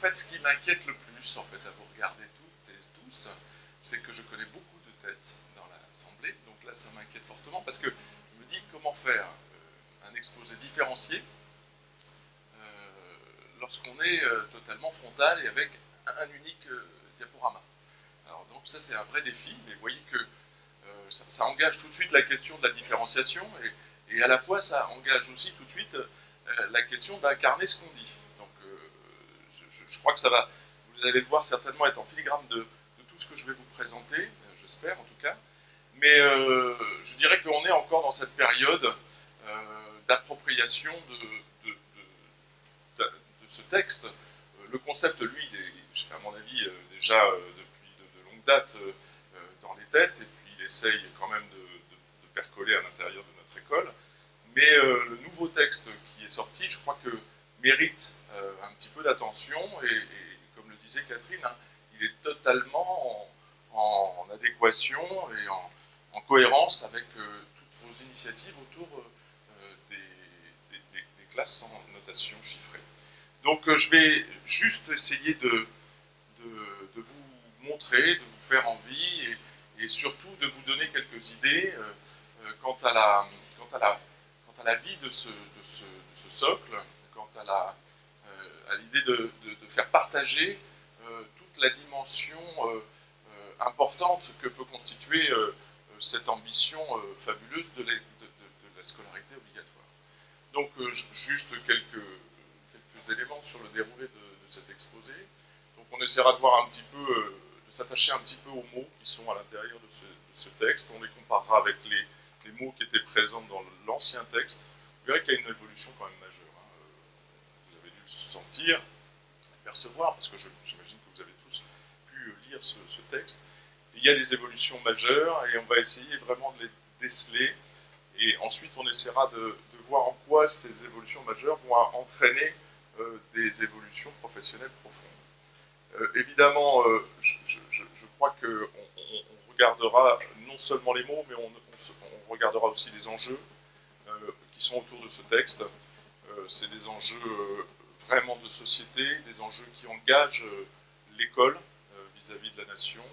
fait, ce qui m'inquiète le plus, en fait, à vous regarder toutes et tous, c'est que je connais beaucoup de têtes dans l'Assemblée. Donc là, ça m'inquiète fortement parce que je me dis comment faire un exposé différencié lorsqu'on est totalement frontal et avec un unique diaporama. Alors donc ça, c'est un vrai défi, mais vous voyez que ça engage tout de suite la question de la différenciation et à la fois, ça engage aussi tout de suite la question d'incarner ce qu'on dit. Donc je crois que ça va, vous allez le voir certainement être en filigrane de tout ce que je vais vous présenter, j'espère en tout cas, mais je dirais qu'on est encore dans cette période d'appropriation de ce texte. Le concept, lui, il est, à mon avis, déjà depuis de longue date dans les têtes, et puis il essaye quand même de percoler à l'intérieur de notre école. Mais le nouveau texte qui est sorti, je crois que mérite un petit peu d'attention, et comme le disait Catherine, hein, il est totalement en adéquation et en cohérence avec toutes vos initiatives autour des classes en notation chiffrée. Donc je vais juste essayer de vous montrer, de vous faire envie et surtout de vous donner quelques idées quant à la vie de ce socle, quant à l'idée de faire partager toute la dimension importante que peut constituer cette ambition fabuleuse de la scolarité obligatoire. Donc juste quelques éléments sur le déroulé de cet exposé. Donc on essaiera de voir un petit peu, de s'attacher un petit peu aux mots qui sont à l'intérieur de ce texte. On les comparera avec les mots qui étaient présents dans l'ancien texte. Vous verrez qu'il y a une évolution quand même majeure. Hein. Vous avez dû le sentir, percevoir, parce que j'imagine que vous avez tous pu lire ce texte. Et il y a des évolutions majeures et on va essayer vraiment de les déceler. Et ensuite, on essaiera de voir en quoi ces évolutions majeures vont entraîner des évolutions professionnelles profondes. Évidemment, je crois qu'on regardera non seulement les mots, mais on regardera aussi les enjeux qui sont autour de ce texte. C'est des enjeux vraiment de société, des enjeux qui engagent l'école vis-à-vis de la nation.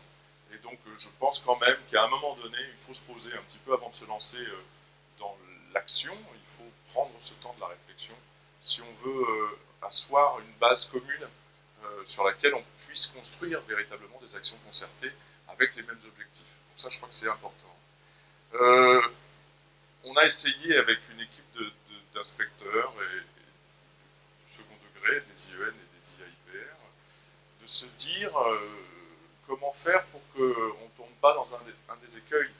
Et donc, je pense quand même qu'à un moment donné, il faut se poser un petit peu avant de se lancer dans l'action. Il faut prendre ce temps de la réflexion si on veut asseoir une base commune sur laquelle on puisse construire véritablement des actions concertées avec les mêmes objectifs. Donc ça, je crois que c'est important. On a essayé avec une équipe d'inspecteurs et du second degré, des IEN et des IAIPR, de se dire comment faire pour qu'on ne tombe pas dans un des écueils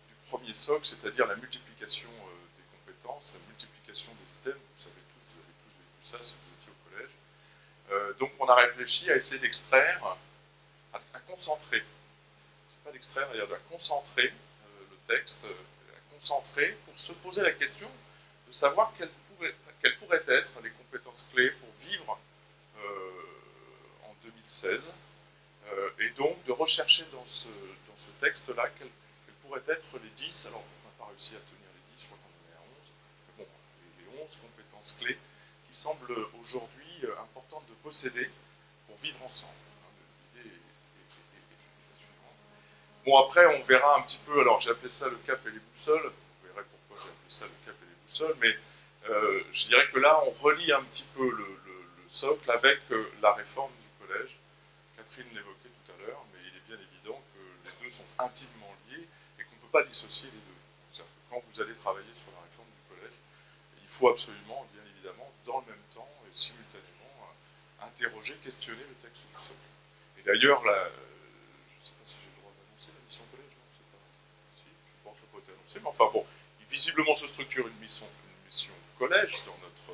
du premier socle, c'est-à-dire la multiplication des compétences, la multiplication des items. Vous savez tous, vous avez tous vécu ça si vous étiez au collège. Donc on a réfléchi à essayer d'extraire, à concentrer. C'est pas d'extraire, d'ailleurs, à concentrer le texte, à concentrer pour se poser la question de savoir quelles pourraient être les compétences clés pour vivre en 2016. Et donc de rechercher dans ce texte-là quelles pourraient être les 10, alors on n'a pas réussi à tenir les 10, je crois qu'on en est à 11, mais bon, les 11 compétences clés qui semblent aujourd'hui importantes de posséder pour vivre ensemble. L'idée est la suivante. Bon, après, on verra un petit peu, alors j'ai appelé ça le cap et les boussoles, vous verrez pourquoi j'ai appelé ça le cap et les boussoles, mais je dirais que là, on relie un petit peu le socle avec la réforme du collège. Catherine l'évoquait tout à l'heure, mais il est bien évident que les deux sont intimement liés et qu'on ne peut pas dissocier les deux. C'est-à-dire que quand vous allez travailler sur la réforme du collège, il faut absolument, bien évidemment, dans le même temps et simultanément, interroger, questionner le texte du socle. Et d'ailleurs, je ne sais pas si j'ai le droit d'annoncer la mission collège, non, c'est pas... Si, je pense que ça peut être annoncé, mais enfin bon, visiblement se structure une mission collège dans notre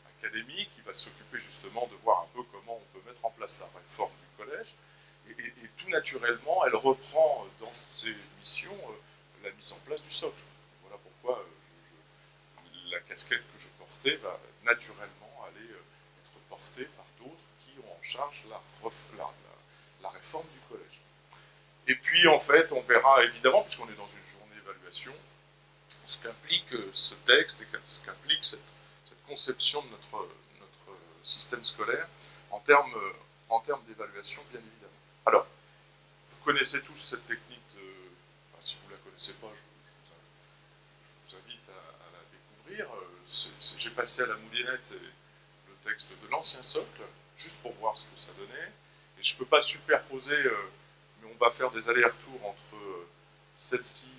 académie qui va s'occuper justement de voir un peu comment on peut mettre en place la réforme du collège. Et tout naturellement, elle reprend dans ses missions la mise en place du socle. Voilà pourquoi la casquette que je portais va naturellement aller être portée par d'autres qui ont en charge la réforme du collège. Et puis en fait, on verra évidemment, puisqu'on est dans une journée d'évaluation, ce qu'implique ce texte et ce qu'implique cette conception de notre système scolaire en termes en termes d'évaluation, bien évidemment. Alors, vous connaissez tous cette technique, si vous ne la connaissez pas, je vous invite à la découvrir. J'ai passé à la moulinette le texte de l'ancien socle, juste pour voir ce que ça donnait. Et je ne peux pas superposer, mais on va faire des allers-retours entre celle-ci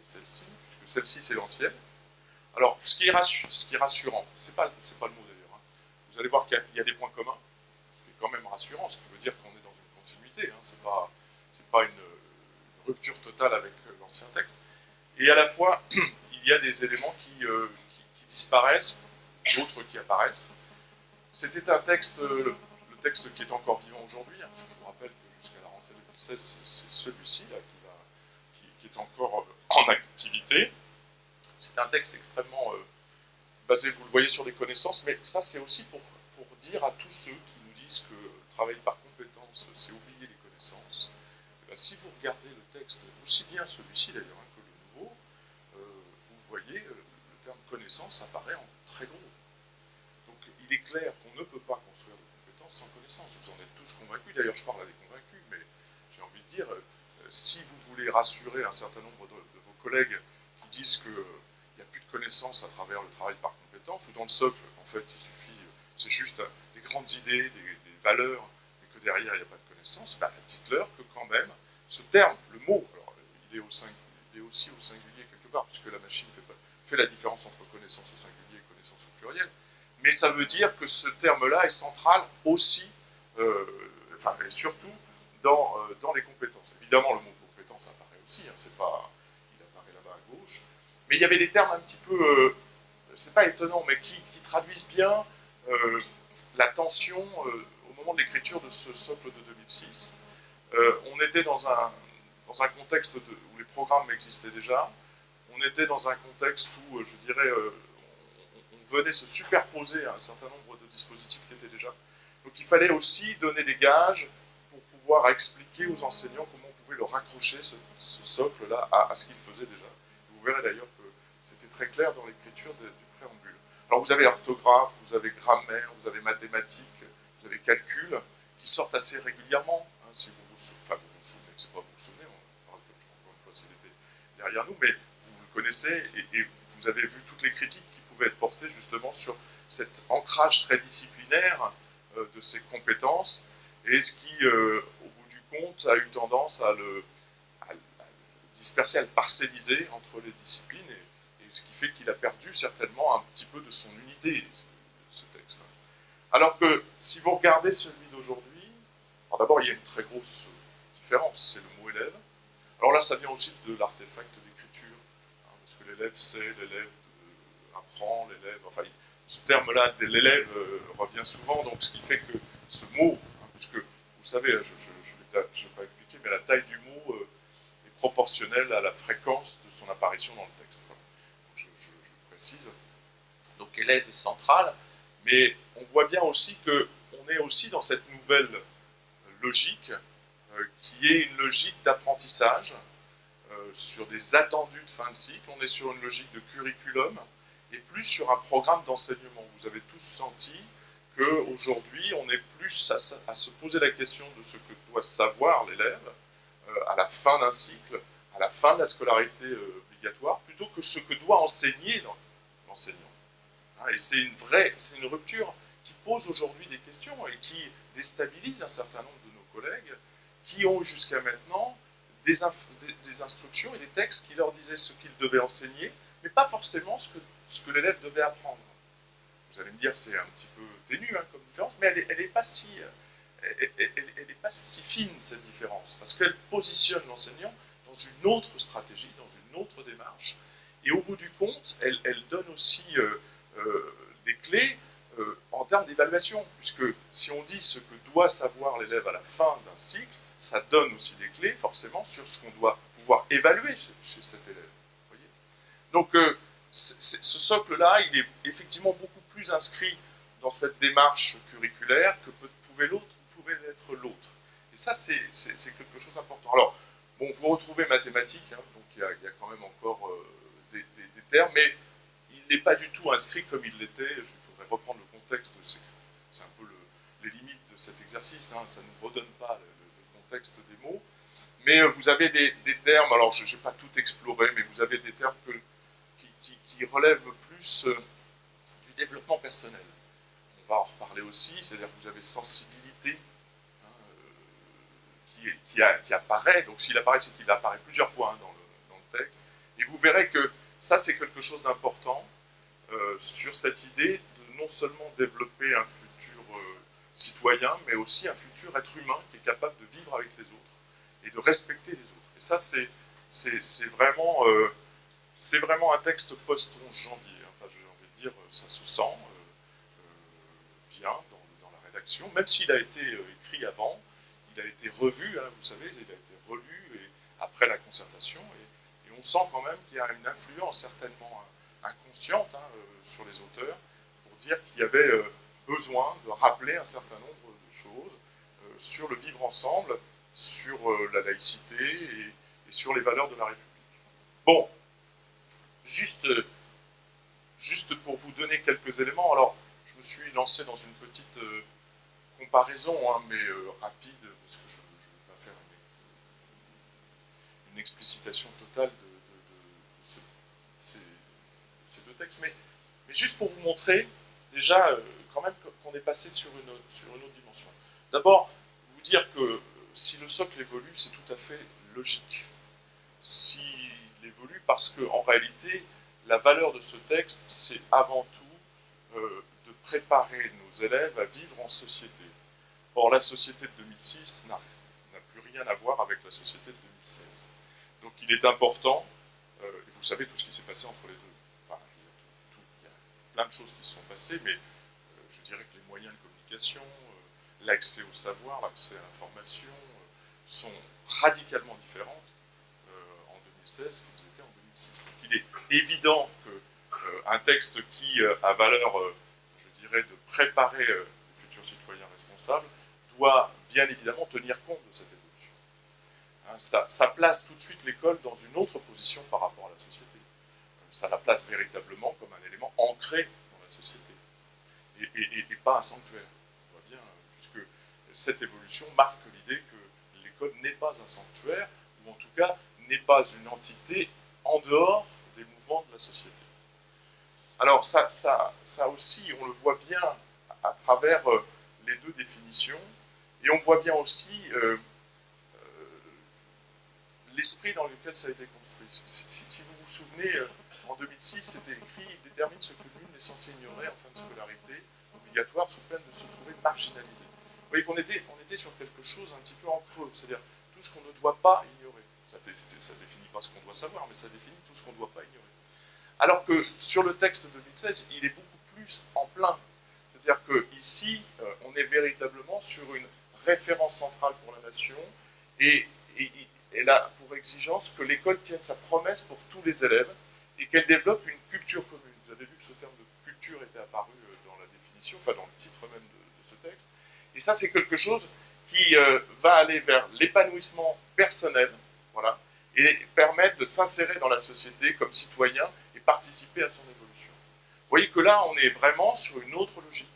et celle-ci, puisque celle-ci c'est l'ancienne. Alors, ce qui est rassurant, c'est pas le mot d'ailleurs, hein. Vous allez voir qu'il y a des points communs, ce qui est quand même rassurant, ce qui veut dire qu'on est dans une continuité, hein. C'est pas une rupture totale avec l'ancien texte. Et à la fois, il y a des éléments qui disparaissent, d'autres qui apparaissent. C'était un texte, le texte qui est encore vivant aujourd'hui, hein, parce que je vous rappelle que jusqu'à la rentrée 2016, c'est celui-ci là, qui est encore en activité. C'est un texte extrêmement basé, vous le voyez, sur les connaissances, mais ça c'est aussi pour dire à tous ceux qui nous disent que travailler par compétence, c'est oublier les connaissances. Et bien, si vous regardez le texte, aussi bien celui-ci d'ailleurs hein, que le nouveau, vous voyez, le terme connaissance apparaît en très gros. Donc il est clair qu'on ne peut pas construire de compétences sans connaissance. Vous en êtes tous convaincus, d'ailleurs je parle à des convaincus, mais j'ai envie de dire, si vous voulez rassurer un certain nombre de vos collègues qui disent qu'il n'y a plus de connaissances à travers le travail par compétence, ou dans le socle, en fait, il suffit, c'est juste des grandes idées, des valeurs, et que derrière, il n'y a pas de connaissances, bah, dites-leur que quand même, ce terme, le mot, alors, il est aussi au singulier quelque part, puisque la machine fait la différence entre connaissance au singulier et connaissance au pluriel, mais ça veut dire que ce terme-là est central aussi, enfin, et surtout, dans les compétences. Évidemment, le mot compétence apparaît aussi, hein, il apparaît là-bas à gauche, mais il y avait des termes un petit peu, c'est pas étonnant, mais qui traduisent bien la tension au moment de l'écriture de ce socle de 2006. On était dans un contexte où les programmes existaient déjà, on était dans un contexte où, je dirais, on venait se superposer à un certain nombre de dispositifs qui étaient déjà. Donc il fallait aussi donner des gages pour pouvoir expliquer aux enseignants comment on pouvait leur raccrocher ce socle-là à ce qu'ils faisaient déjà. Vous verrez d'ailleurs que c'était très clair dans l'écriture du préambule. Alors vous avez orthographe, vous avez grammaire, vous avez mathématiques, vous avez calcul, qui sortent assez régulièrement, hein, si vous vous souvenez, c'est pas vous vous souvenez, on parle encore une fois s'il était derrière nous, mais vous le connaissez et vous avez vu toutes les critiques qui pouvaient être portées justement sur cet ancrage très disciplinaire de ces compétences, et ce qui, au bout du compte, a eu tendance à le disperser, à le parcelliser entre les disciplines, et ce qui fait qu'il a perdu certainement un petit peu de son unité, ce texte. Alors que si vous regardez celui d'aujourd'hui, alors d'abord il y a une très grosse différence, c'est le mot élève. Alors là ça vient aussi de l'artefact d'écriture, hein, parce que l'élève sait, l'élève apprend, l'élève, enfin ce terme-là de l'élève revient souvent, donc ce qui fait que ce mot, hein, puisque vous savez, je ne vais pas expliquer, mais la taille du mot est proportionnelle à la fréquence de son apparition dans le texte. Je précise. Donc élève est central, mais on voit bien aussi qu'on est aussi dans cette nouvelle logique qui est une logique d'apprentissage sur des attendus de fin de cycle. On est sur une logique de curriculum et plus sur un programme d'enseignement. Vous avez tous senti qu'aujourd'hui, on est plus à se poser la question de ce que doit savoir l'élève à la fin d'un cycle, à la fin de la scolarité obligatoire, plutôt que ce que doit enseigner l'enseignant. Et c'est une rupture qui pose aujourd'hui des questions et qui déstabilise un certain nombre de nos collègues qui ont jusqu'à maintenant des instructions et des textes qui leur disaient ce qu'ils devaient enseigner, mais pas forcément ce que l'élève devait apprendre. Vous allez me dire c'est un petit peu ténu hein, comme différence, mais elle n'est pas si fine cette différence, parce qu'elle positionne l'enseignant dans une autre stratégie, dans une autre démarche, et au bout du compte, elle donne aussi des clés en termes d'évaluation, puisque si on dit ce que doit savoir l'élève à la fin d'un cycle, ça donne aussi des clés forcément sur ce qu'on doit pouvoir évaluer chez cet élève. Voyez, donc ce socle-là, il est effectivement beaucoup plus inscrit dans cette démarche curriculaire que pouvait l'être l'autre. Et ça, c'est quelque chose d'important. Alors, bon, vous retrouvez mathématiques, hein, donc il y a quand même encore des termes, mais il n'est pas du tout inscrit comme il l'était. Il faudrait reprendre le contexte, c'est un peu les limites de cet exercice, hein, ça ne nous redonne pas le contexte des mots, mais vous avez des termes, alors je n'ai pas tout exploré, mais vous avez des termes qui relèvent plus du développement personnel. On va en reparler aussi, c'est-à-dire que vous avez sensibilité, hein, qui apparaît, donc s'il apparaît, c'est qu'il apparaît plusieurs fois hein, dans le texte, et vous verrez que ça c'est quelque chose d'important sur cette idée de non seulement développer un futur citoyen, mais aussi un futur être humain qui est capable de vivre avec les autres et de respecter les autres. Et ça c'est vraiment un texte post-11 janvier, enfin j'ai envie de dire, ça se sent bien dans la rédaction, même s'il a été écrit avant, il a été revu, hein, vous savez, il a été relu et, après la concertation, et on sent quand même qu'il y a une influence certainement inconsciente hein, sur les auteurs, pour dire qu'il y avait besoin de rappeler un certain nombre de choses sur le vivre ensemble, sur la laïcité et sur les valeurs de la République. Bon, juste pour vous donner quelques éléments, alors je me suis lancé dans une petite comparaison, hein, mais rapide, parce que je ne vais pas faire une explicitation totale de ces deux textes, mais juste pour vous montrer déjà quand même qu'on est passé sur une autre dimension. D'abord, vous dire que si le socle évolue, c'est tout à fait logique. S'il évolue parce qu'en réalité, la valeur de ce texte, c'est avant tout de préparer nos élèves à vivre en société. Or, la société de 2006 n'a plus rien à voir avec la société de 2016. Donc il est important, et vous savez tout ce qui s'est passé entre les deux. Enfin, il y a plein de choses qui se sont passées, mais je dirais que les moyens de communication, l'accès au savoir, l'accès à l'information sont radicalement différentes en 2016 qu'ils étaient en 2006. Donc il est évident qu'un texte qui a valeur, je dirais, de préparer le futur citoyen responsable doit bien évidemment tenir compte de cette évolution. Hein, ça place tout de suite l'école dans une autre position par rapport à la société. Ça la place véritablement comme un élément ancré dans la société et pas un sanctuaire. On voit bien, puisque cette évolution marque l'idée que l'école n'est pas un sanctuaire, ou en tout cas n'est pas une entité en dehors des mouvements de la société. Alors ça aussi, on le voit bien à travers les deux définitions, et on voit bien aussi l'esprit dans lequel ça a été construit. Si vous vous souvenez, en 2006, c'était écrit « détermine ce que l'une est censée ignorer en fin de scolarité obligatoire sous peine de se trouver marginalisé ». Vous voyez qu'on était sur quelque chose un petit peu en creux, c'est-à-dire tout ce qu'on ne doit pas ignorer. Ça définit pas ce qu'on doit savoir, mais ça définit tout ce qu'on ne doit pas ignorer. Alors que sur le texte de 2016, il est beaucoup plus en plein. C'est-à-dire qu'ici, on est véritablement sur une référence centrale pour la nation, et elle a pour exigence que l'école tienne sa promesse pour tous les élèves, et qu'elle développe une culture commune. Vous avez vu que ce terme de culture était apparu dans la définition, enfin dans le titre même de ce texte. Et ça, c'est quelque chose qui va aller vers l'épanouissement personnel, voilà, et permettre de s'insérer dans la société comme citoyen et participer à son évolution. Vous voyez que là, on est vraiment sur une autre logique.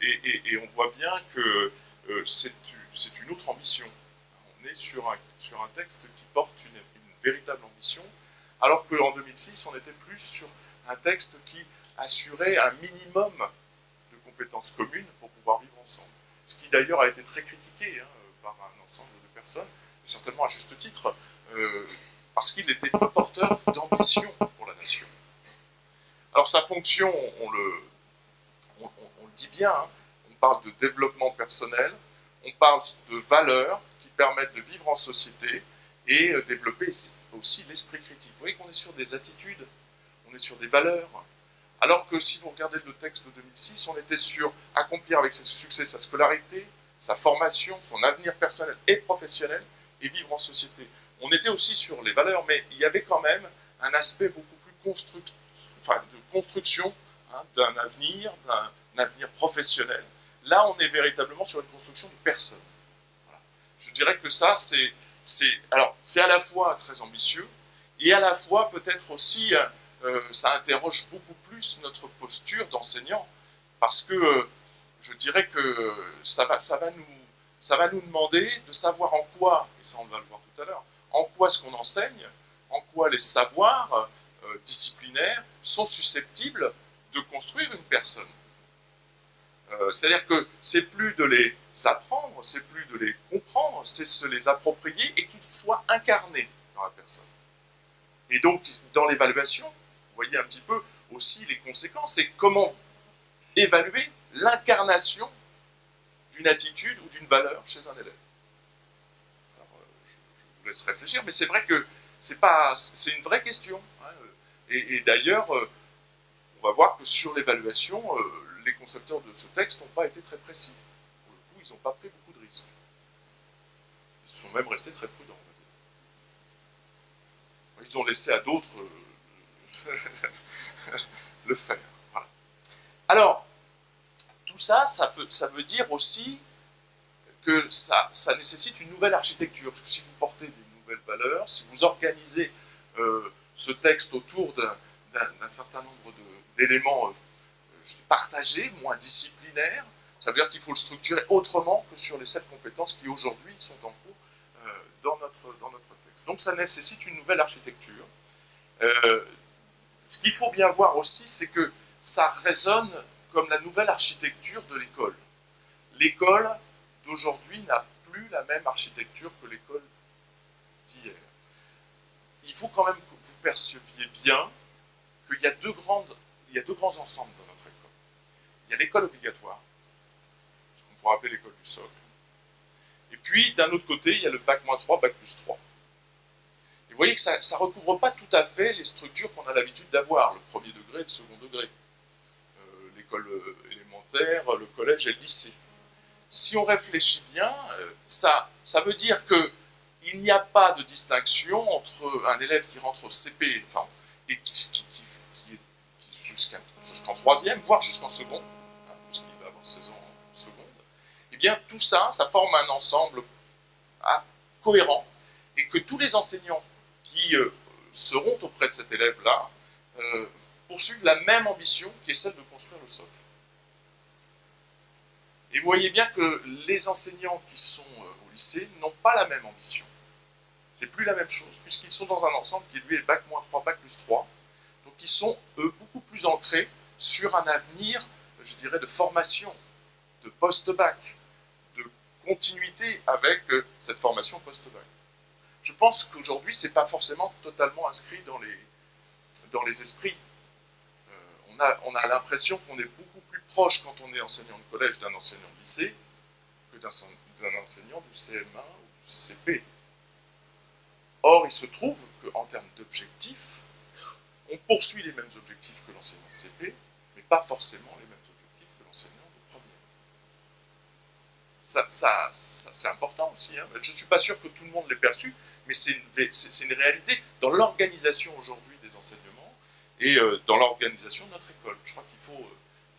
Et on voit bien que c'est une autre ambition. On est sur un texte qui porte une véritable ambition, alors qu'en 2006, on était plus sur un texte qui assurait un minimum de compétences communes pour pouvoir vivre ensemble. Ce qui d'ailleurs a été très critiqué hein, par un ensemble de personnes, certainement à juste titre, parce qu'il était porteur d'ambition pour la nation. Alors sa fonction, on le dit bien, hein, on parle de développement personnel, on parle de valeurs qui permettent de vivre en société et développer aussi l'esprit critique. Vous voyez qu'on est sur des attitudes, on est sur des valeurs, alors que si vous regardez le texte de 2006, on était sur accomplir avec succès sa scolarité, sa formation, son avenir personnel et professionnel, et vivre en société. On était aussi sur les valeurs, mais il y avait quand même un aspect beaucoup plus de construction hein, d'un avenir professionnel. Là, on est véritablement sur une construction de personne. Voilà. Je dirais que ça, c'est à la fois très ambitieux, et à la fois peut-être aussi, ça interroge beaucoup plus notre posture d'enseignant, parce que je dirais que ça va nous demander de savoir en quoi, et ça on va le voir tout à l'heure, en quoi ce qu'on enseigne, en quoi les savoirs disciplinaires sont susceptibles de construire une personne. C'est-à-dire que c'est plus de les apprendre, c'est plus de les comprendre, c'est se les approprier et qu'ils soient incarnés dans la personne. Et donc, dans l'évaluation, vous voyez un petit peu aussi les conséquences, c'est comment évaluer l'incarnation d'une attitude ou d'une valeur chez un élève. Alors, je vous laisse réfléchir, mais c'est vrai que c'est une vraie question. Hein. Et d'ailleurs, on va voir que sur l'évaluation, les concepteurs de ce texte n'ont pas été très précis. Pour le coup, ils n'ont pas pris beaucoup de risques. Ils sont même restés très prudents, on va dire. Ils ont laissé à d'autres le faire. Voilà. Alors, tout ça, ça veut dire aussi que ça nécessite une nouvelle architecture. Parce que si vous portez des nouvelles valeurs, si vous organisez ce texte autour d'un certain nombre d'éléments partagés, moins disciplinaires, ça veut dire qu'il faut le structurer autrement que sur les 7 compétences qui aujourd'hui sont en cours dans notre texte. Donc ça nécessite une nouvelle architecture. Ce qu'il faut bien voir aussi, c'est que ça résonne comme la nouvelle architecture de l'école. L'école d'aujourd'hui n'a plus la même architecture que l'école d'hier. Il faut quand même que vous perceviez bien qu'il y a deux grands ensembles dans notre école. Il y a l'école obligatoire, ce qu'on pourrait appeler l'école du socle. Et puis, d'un autre côté, il y a le bac-3, bac+3. Et vous voyez que ça ne recouvre pas tout à fait les structures qu'on a l'habitude d'avoir, le premier degré et le second degré. L'école élémentaire, le collège et le lycée. Si on réfléchit bien, ça veut dire qu'il n'y a pas de distinction entre un élève qui rentre au CP, enfin, et qui jusqu'en 3e, voire jusqu'en seconde, hein, puisqu'il va avoir 16 ans en seconde, et bien tout ça, ça forme un ensemble cohérent, et que tous les enseignants qui seront auprès de cet élève-là poursuivent la même ambition qui est celle de construire le socle. Et vous voyez bien que les enseignants qui sont au lycée n'ont pas la même ambition. C'est plus la même chose, puisqu'ils sont dans un ensemble qui lui est bac-3, bac+3. Donc ils sont beaucoup plus ancrés sur un avenir, je dirais, de formation, de post-bac, de continuité avec cette formation post-bac. Je pense qu'aujourd'hui, ce n'est pas forcément totalement inscrit dans les esprits. On a l'impression qu'on est beaucoup plus proche quand on est enseignant de collège d'un enseignant de lycée que d'un enseignant du CM1 ou du CP. Or, il se trouve qu'en termes d'objectifs, on poursuit les mêmes objectifs que l'enseignant de CP, mais pas forcément les mêmes objectifs que l'enseignant de première. C'est important aussi. Hein. Je ne suis pas sûr que tout le monde l'ait perçu, mais c'est une réalité dans l'organisation aujourd'hui des enseignements et dans l'organisation de notre école. Je crois qu'il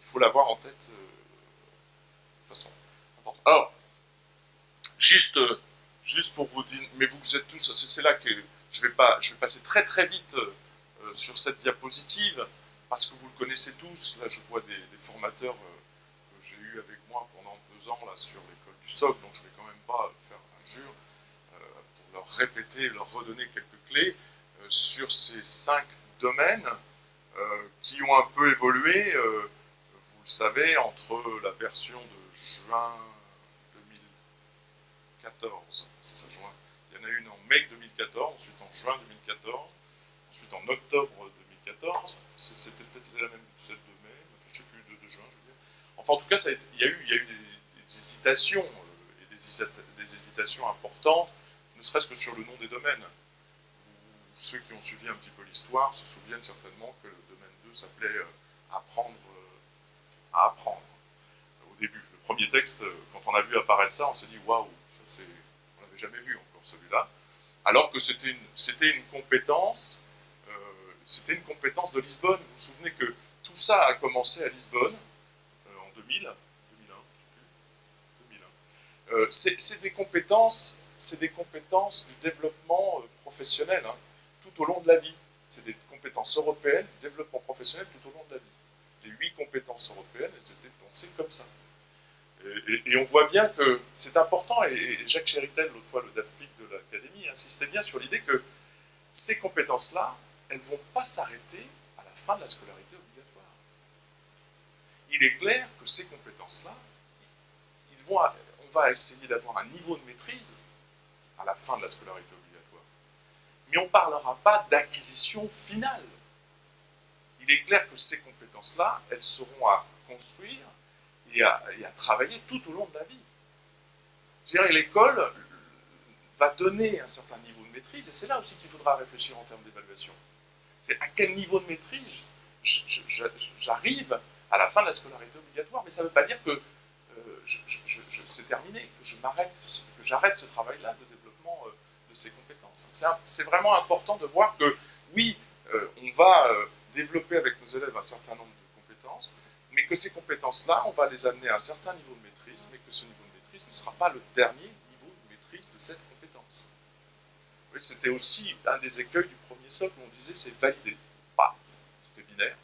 faut l'avoir en tête de façon importante. Alors, juste pour vous dire, mais vous êtes tous, c'est là que je vais passer très très vite sur cette diapositive, parce que vous le connaissez tous. Là, je vois des formateurs que j'ai eu avec moi pendant 2 ans là, sur l'école du socle, donc je ne vais quand même pas faire injure pour leur répéter, leur redonner quelques clés sur ces 5 domaines qui ont un peu évolué, vous le savez, entre la version de juin 2014, c'est ça, juin. Il y en a une en mai 2014, ensuite en juin 2014, ensuite en octobre 2014, c'était peut-être la même, celle de mai, enfin, je ne sais plus, de juin, je veux dire. Enfin, en tout cas, il y a eu des hésitations, et des hésitations importantes, ne serait-ce que sur le nom des domaines. Ceux qui ont suivi un petit peu l'histoire se souviennent certainement que le domaine 2 s'appelait Apprendre à apprendre. Au début, le premier texte, quand on a vu apparaître ça, on s'est dit waouh, on n'avait jamais vu encore celui-là. Alors que c'était une compétence, de Lisbonne. Vous vous souvenez que tout ça a commencé à Lisbonne en 2000, 2001, je sais plus, 2001. C'est des compétences du développement professionnel, hein, tout au long de la vie. C'est des compétences européennes du développement professionnel tout au long de la vie. Les 8 compétences européennes, elles étaient pensées comme ça. Et on voit bien que c'est important, et Jacques Chéritel, l'autre fois le DAFPIC de l'Académie, insistait bien sur l'idée que ces compétences-là, elles ne vont pas s'arrêter à la fin de la scolarité obligatoire. Il est clair que ces compétences-là, on va essayer d'avoir un niveau de maîtrise à la fin de la scolarité obligatoire. Mais on ne parlera pas d'acquisition finale. Il est clair que ces compétences-là, elles seront à construire et à travailler tout au long de la vie. C'est-à-dire que l'école va donner un certain niveau de maîtrise, et c'est là aussi qu'il faudra réfléchir en termes d'évaluation. C'est à quel niveau de maîtrise j'arrive à la fin de la scolarité obligatoire, mais ça ne veut pas dire que c'est terminé, que j'arrête ce travail-là de développement de ces compétences. C'est vraiment important de voir que, oui, on va développer avec nos élèves un certain nombre de compétences, mais que ces compétences-là, on va les amener à un certain niveau de maîtrise, mais que ce niveau de maîtrise ne sera pas le dernier niveau de maîtrise de cette compétence. Oui, c'était aussi un des écueils du premier socle où on disait c'est validé. Paf, c'était binaire.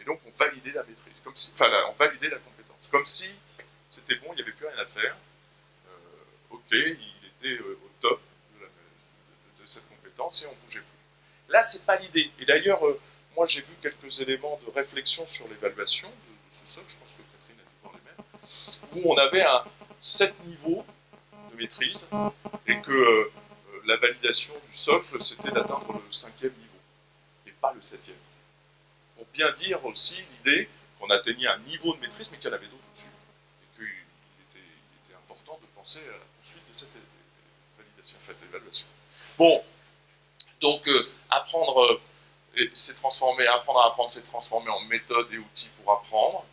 Et donc on validait la maîtrise, on validait la compétence, comme si c'était bon, il n'y avait plus rien à faire. Ok, il était au top de cette compétence et on ne bougeait plus. Là, ce n'est pas l'idée. Et d'ailleurs, moi j'ai vu quelques éléments de réflexion sur l'évaluation de ce socle, je pense que Catherine a dû voir les mêmes, où on avait 7 niveaux de maîtrise et que la validation du socle, c'était d'atteindre le 5e niveau, et pas le 7e. Pour bien dire aussi l'idée qu'on atteignait un niveau de maîtrise, mais qu'il y en avait d'autres au-dessus. Et qu'il était important de penser à la poursuite de cette validation, cette évaluation. Bon, donc apprendre apprendre à apprendre, c'est transformer en méthode et outils pour apprendre.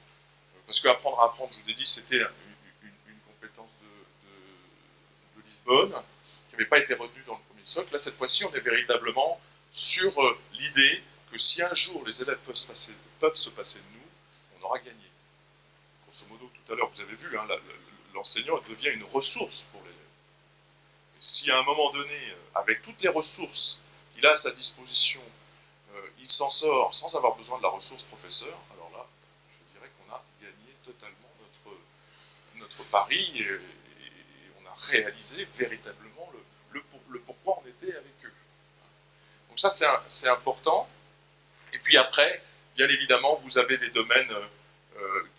Parce qu'apprendre à apprendre, je vous l'ai dit, c'était une compétence de Lisbonne, qui n'avait pas été retenue dans le premier socle. Là, cette fois-ci, on est véritablement sur l'idée que si un jour les élèves peuvent se passer de nous, on aura gagné. Grosso modo, tout à l'heure, vous avez vu, hein, l'enseignant devient une ressource pour l'élève. Et si à un moment donné, avec toutes les ressources qu'il a à sa disposition, il s'en sort sans avoir besoin de la ressource professeur, alors là, je dirais qu'on a gagné totalement notre pari et on a réalisé véritablement le pourquoi on était avec eux. Donc ça, c'est important. Et puis après, bien évidemment, vous avez des domaines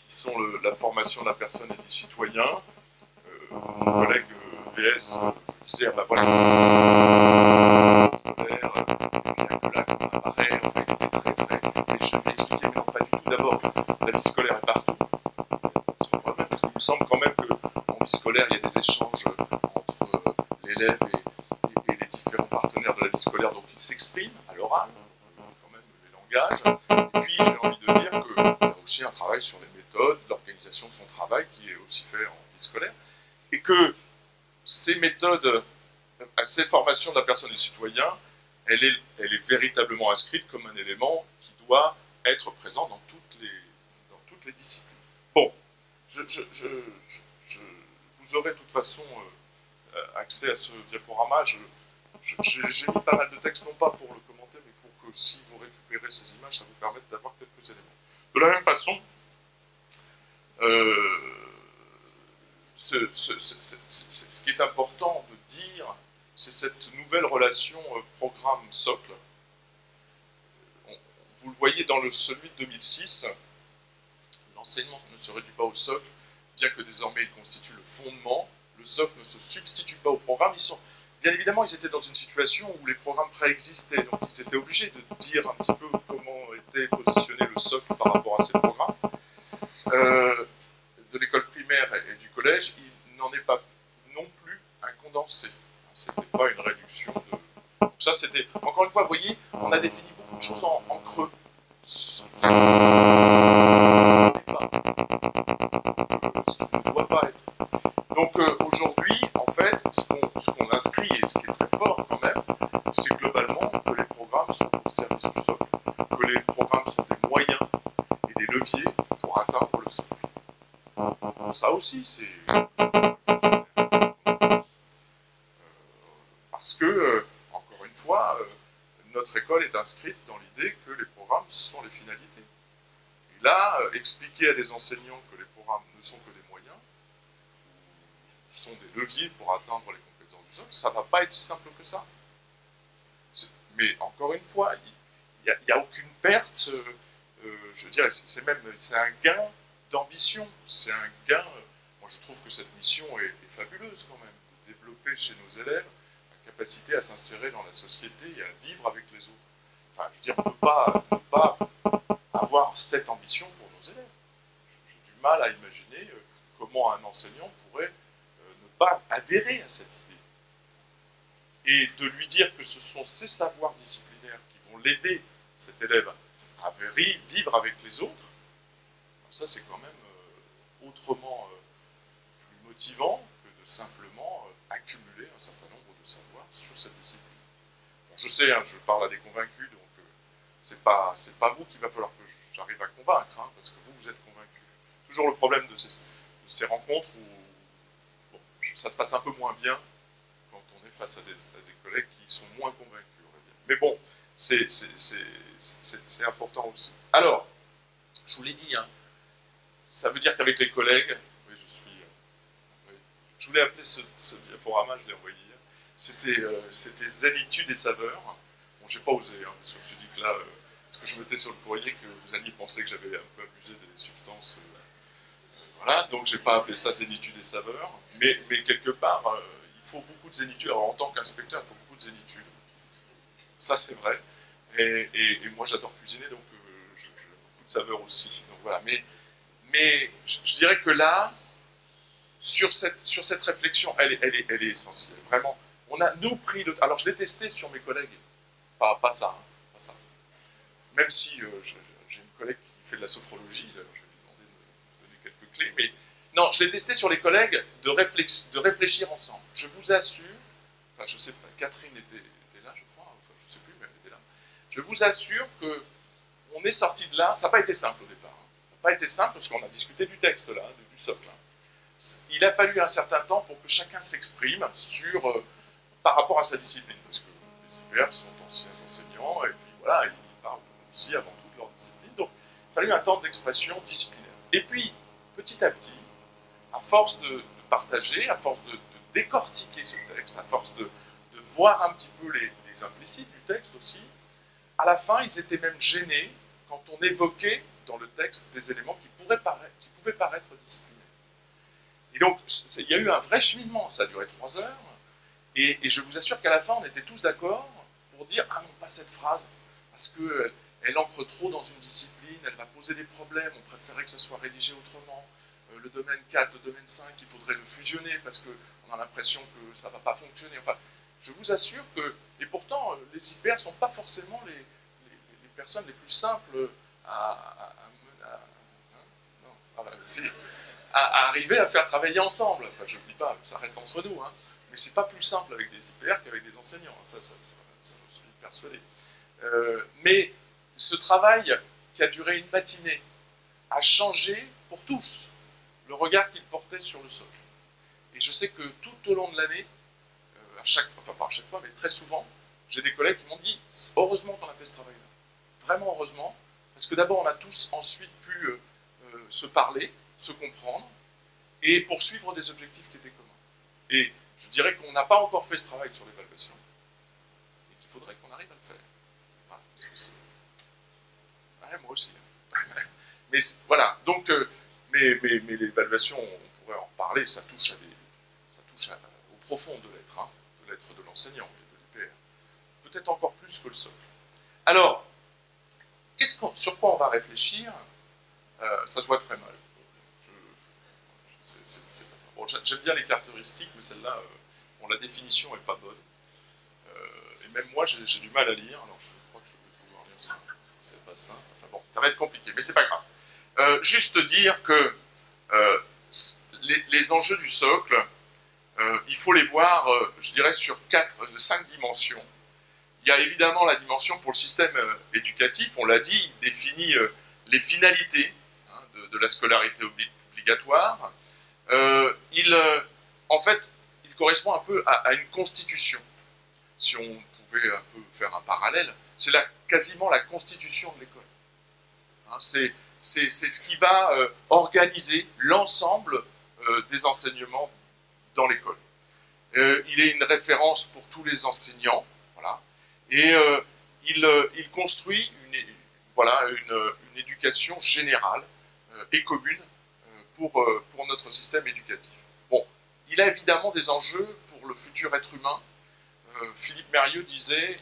qui sont la formation de la personne et du citoyen. Mon collègue VS disait, bah voilà, scolaire, bien que là, qu'on apparaît, enfin, il était très, très... Et je lui ai expliqué, mais non, pas du tout. D'abord, la vie scolaire est partout. Il me semble quand même qu'en vie scolaire, il y a des échanges entre l'élève et les différents partenaires de la vie scolaire, donc ils s'expriment à l'oral, quand même les langages. Et puis, j'ai envie de dire qu'il y a aussi un travail sur les méthodes, l'organisation de son travail qui est aussi fait en vie scolaire, et que ces méthodes, ces formations de la personne et du citoyen, elle est véritablement inscrite comme un élément qui doit être présent dans toutes les disciplines. Bon, vous aurez de toute façon accès à ce diaporama. J'ai mis pas mal de textes, non pas pour le commenter, mais pour que si vous récupérez ces images, ça vous permette d'avoir quelques éléments. De la même façon, ce qui est important de dire, c'est cette nouvelle relation programme-socle. Vous le voyez dans celui de 2006, l'enseignement ne se réduit pas au socle, bien que désormais il constitue le fondement. Le socle ne se substitue pas au programme. Bien évidemment, ils étaient dans une situation où les programmes préexistaient, donc ils étaient obligés de dire un petit peu comment était positionné le socle par rapport à ces programmes. De l'école primaire et du collège, il n'en est pas non plus un condensé. C'était pas une réduction de... Donc ça, c'était... Encore une fois, vous voyez, on a défini beaucoup de choses en creux. Ce qui ne doit pas être. Donc aujourd'hui, en fait, ce qu'on inscrit, et ce qui est très fort quand même, c'est globalement que les programmes sont au service du socle, que les programmes sont des moyens et des leviers pour atteindre le socle. Ça aussi, c'est... Parce que, encore une fois, notre école est inscrite dans l'idée que les programmes sont les finalités. Et là, expliquer à des enseignants que les programmes ne sont que des moyens, sont des leviers pour atteindre les compétences du socle, ça ne va pas être si simple que ça. Mais encore une fois, il n'y a aucune perte, je dirais, c'est un gain d'ambition, c'est un gain, moi je trouve que cette mission est fabuleuse quand même, de développer chez nos élèves la capacité à s'insérer dans la société et à vivre avec les autres. Enfin, je veux dire, on ne peut pas avoir cette ambition pour nos élèves. J'ai du mal à imaginer comment un enseignant pourrait ne pas adhérer à cette idée. Et de lui dire que ce sont ces savoirs disciplinaires qui vont l'aider, cet élève, à vivre avec les autres, ça c'est quand même autrement plus motivant que de simplement accumuler un certain nombre de savoirs sur cette discipline. Bon, je sais, hein, je parle à des convaincus, donc c'est pas vous qu'il va falloir que j'arrive à convaincre, hein, parce que vous êtes convaincus. Toujours le problème de ces rencontres où bon, ça se passe un peu moins bien quand on est face à des collègues qui sont moins convaincus, on va dire. Mais bon, c'est important aussi. Alors, je vous l'ai dit, hein, ça veut dire qu'avec les collègues, oui, je voulais appeler ce diaporama, je l'ai envoyé hier, c'était zénitude et saveur. Bon, j'ai pas osé, hein, parce que je me suis dit que là, parce que je mettais sur le courrier que vous alliez penser que j'avais un peu abusé des substances. Voilà, donc j'ai pas appelé ça zénitude et saveur, mais quelque part, il faut beaucoup de zénitude. Alors en tant qu'inspecteur, il faut beaucoup de zénitude. Ça, c'est vrai. Et moi, j'adore cuisiner, donc j'ai beaucoup de saveur aussi. Donc voilà. Mais je dirais que là, sur cette réflexion, elle est essentielle. Vraiment, on a, nous, pris le... Alors, je l'ai testé sur mes collègues. Pas ça, hein, pas ça. Même si j'ai une collègue qui fait de la sophrologie, je vais lui demander de donner quelques clés, mais non, je l'ai testé sur les collègues de réfléchir ensemble. Je vous assure, enfin, je sais pas, Catherine était là, je crois, enfin, je sais plus, mais elle était là. Je vous assure que on est sorti de là, ça n'a pas été simple au départ. Hein. Ça n'a pas été simple parce qu'on a discuté du texte, là, du socle. Hein. Il a fallu un certain temps pour que chacun s'exprime sur, par rapport à sa discipline. Parce que les hyper sont anciens enseignants, et puis voilà, ils parlent aussi avant tout de leur discipline. Donc, il a fallu un temps d'expression disciplinaire. Et puis, petit à petit, à force de partager, à force de décortiquer ce texte, à force de voir un petit peu les implicites du texte aussi, à la fin, ils étaient même gênés quand on évoquait dans le texte des éléments qui pouvaient paraître disciplinaires. Et donc, il y a eu un vrai cheminement, ça a duré 3 heures, et je vous assure qu'à la fin, on était tous d'accord pour dire « Ah non, pas cette phrase, parce qu'elle ancre trop dans une discipline, elle va poser des problèmes, on préférait que ça soit rédigé autrement. Le domaine 4, le domaine 5, il faudrait le fusionner, parce qu'on a l'impression que ça ne va pas fonctionner. » Enfin, je vous assure que, et pourtant, les hyper ne sont pas forcément les personnes les plus simples à arriver à faire travailler ensemble. Enfin, je ne dis pas, ça reste entre nous, hein, mais c'est pas plus simple avec des hyper qu'avec des enseignants, hein, ça je suis persuadé. Mais ce travail qui a duré une matinée a changé pour tous le regard qu'ils portaient sur le socle. Et je sais que tout au long de l'année, enfin pas à chaque fois, mais très souvent, j'ai des collègues qui m'ont dit « Heureusement qu'on a fait ce travail-là. Vraiment heureusement, parce que d'abord on a tous ensuite pu se parler, se comprendre, et poursuivre des objectifs qui étaient communs. » Et je dirais qu'on n'a pas encore fait ce travail sur l'évaluation, et qu'il faudrait qu'on arrive à le faire. Voilà, parce que c'est... Ouais, moi aussi. Mais voilà, donc, mais l'évaluation, on pourrait en reparler, ça touche au profond de l'être, hein, de l'être de l'enseignant et de l'IPR. Peut-être encore plus que le socle. Alors, sur quoi on va réfléchir? Ça se voit très mal. Bon, j'aime bien les cartes heuristiques, mais celle-là, bon, la définition n'est pas bonne. Et même moi, j'ai du mal à lire. Alors, je crois que je vais pouvoir lire ça. C'est pas ça. Enfin bon, ça va être compliqué, mais c'est pas grave. Juste dire que les enjeux du socle, il faut les voir, je dirais, sur 5 dimensions. Il y a évidemment la dimension pour le système éducatif, on l'a dit, il définit les finalités, hein, de la scolarité obligatoire. En fait, il correspond un peu à une constitution. Si on pouvait un peu faire un parallèle, c'est quasiment la constitution de l'école. Hein, c'est ce qui va organiser l'ensemble des enseignements dans l'école. Il est une référence pour tous les enseignants, voilà, et il construit une éducation générale et commune pour notre système éducatif. Bon, il a évidemment des enjeux pour le futur être humain. Philippe Mérieux disait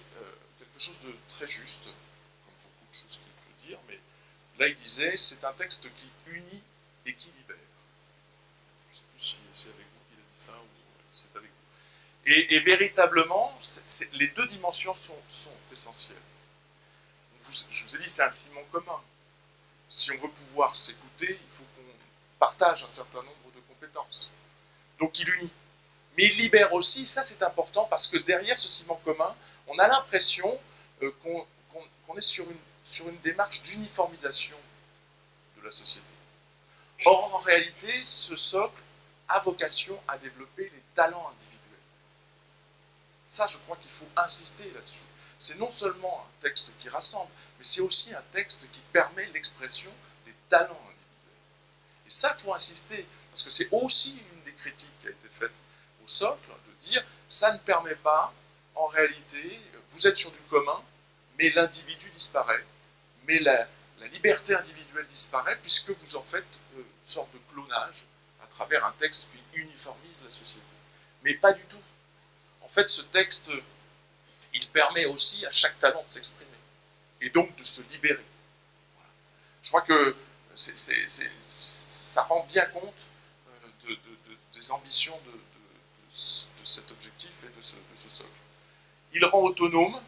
quelque chose de très juste, comme beaucoup de choses qu'il peut dire, mais là il disait c'est un texte qui unit et qui libère. Je ne sais plus si c'est avec vous qu'il a dit ça ou c'est avec vous. Et véritablement, les deux dimensions sont essentielles. Je vous ai dit, c'est un ciment commun. Si on veut pouvoir s'écouter, il faut qu'on partage un certain nombre de compétences. Donc il unit. Mais il libère aussi, ça c'est important, parce que derrière ce ciment commun, on a l'impression qu'on est sur une démarche d'uniformisation de la société. Or, en réalité, ce socle a vocation à développer les talents individuels. Ça, je crois qu'il faut insister là-dessus. C'est non seulement un texte qui rassemble, mais c'est aussi un texte qui permet l'expression des talents individuels. Et ça, il faut insister, parce que c'est aussi une des critiques qui a été faite au socle, de dire, ça ne permet pas, en réalité, vous êtes sur du commun, mais l'individu disparaît, mais la liberté individuelle disparaît, puisque vous en faites une sorte de clonage à travers un texte qui uniformise la société. Mais pas du tout. En fait, ce texte, il permet aussi à chaque talent de s'exprimer, et donc de se libérer. Voilà. Je crois que ça rend bien compte des ambitions de cet objectif et de ce socle. Il rend autonome,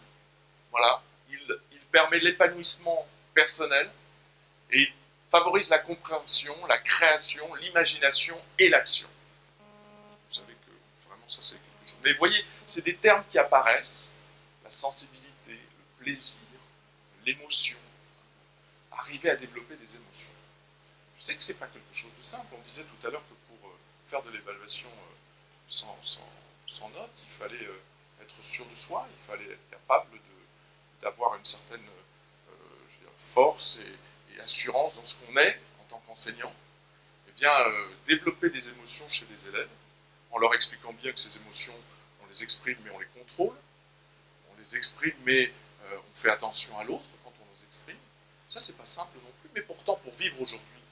voilà, il permet l'épanouissement personnel, et il favorise la compréhension, la création, l'imagination et l'action. Vous savez que vraiment ça c'est quelque chose. Mais vous voyez, c'est des termes qui apparaissent, la sensibilité, le plaisir, l'émotion, arriver à développer des émotions. Je sais que c'est pas quelque chose de simple. On disait tout à l'heure que pour faire de l'évaluation sans note, il fallait être sûr de soi, il fallait être capable d'avoir une certaine force et assurance dans ce qu'on est en tant qu'enseignant. Eh bien, développer des émotions chez des élèves, en leur expliquant bien que ces émotions, on les exprime mais on les contrôle, on les exprime mais on fait attention à l'autre quand on les exprime. Ça, c'est pas simple non plus, mais pourtant, pour vivre aujourd'hui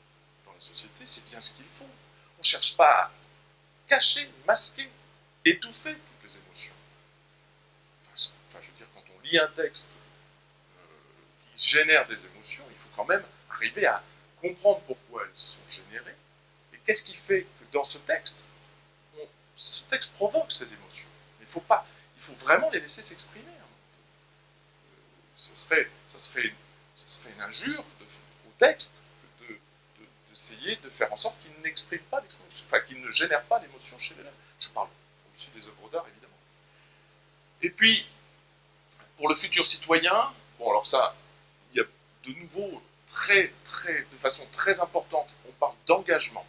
dans la société, c'est bien ce qu'il faut. On ne cherche pas à cacher, masquer, étouffer toutes les émotions. Enfin, je veux dire, quand on lit un texte qui génère des émotions, il faut quand même arriver à comprendre pourquoi elles sont générées, et qu'est-ce qui fait que dans ce texte provoque ces émotions. Il faut vraiment les laisser s'exprimer. Ça serait une injure au texte d'essayer de faire en sorte qu'il n'exprime pas d'émotion, enfin qu'il ne génère pas d'émotion chez l'élève. Je parle aussi des œuvres d'art, évidemment. Et puis, pour le futur citoyen, bon alors ça, il y a de nouveau, de façon très importante, on parle d'engagement.